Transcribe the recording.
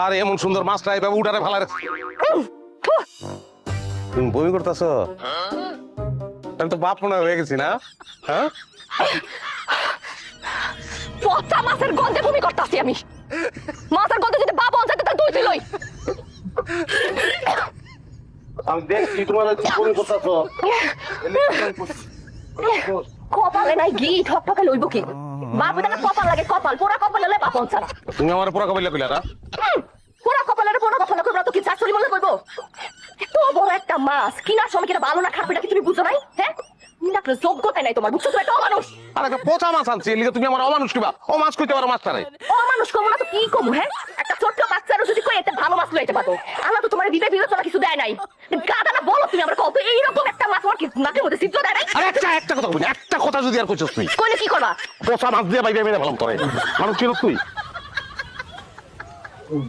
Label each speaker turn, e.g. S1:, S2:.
S1: আর এমন সুন্দর মাছটা এইভাবে উঠারে ফেলা রাখছি। তুমি বমি করতেছ? আমি তো বাপ মনে হয়ে গেছি না? হ্যাঁ,
S2: পচা মাছের গন্ধে বমি করতেছি আমি। মাছের গন্ধে যদি বাবা অঞ্চল তাহলে তুই লই।
S1: আমি দেখছি তোমার বমি করতেছ।
S2: কপালে নাই ঘি ঠকঠকে লইব কি? বাবু তাকে কপাল লাগে, কপাল পোড়া কপাল হলে বাপ অঞ্চল।
S1: তুমি আমার পুরা কবিলা কইলা না?
S2: পোড়া কপালের পোড়া কথা না কইবা তো কি চাকরি বলে কইবো? এত বড় একটা মাছ কিনার সময় কিনা ভালো না খারাপ এটা কি তুমি বুঝো নাই? হ্যাঁ, নিরাকরে যোগ্যতা নাই তোমার, বুঝছো? তুমি একটা অমানুষ।
S1: আর একটা পচা মাছ আনছি, এলিগে তুমি আমার অমানুষ কিবা? ও মাছ কইতে পারো মাছটারে?
S2: অমানুষ কমু না তো কি কমু? হ্যাঁ, একটা ছোট্ট বাচ্চারও যদি কই একটা ভালো মাছ লইতে পারো, আল্লাহ তো তোমার বিবেক বিবেচনা কিছু দেয় নাই। গাদা না বলো তুমি আমার কত এইরকম একটা মাছ আমার কি নাকের মধ্যে ছিদ্র দেয় নাই?
S1: আরে একটা কথা বলি, একটা কথা যদি আর কইছস তুই,
S2: কইলে কি করবা?
S1: পচা মাছ দিয়ে বাইরে মেরে ফেলাম তোরে। মানুষ চিনস তুই?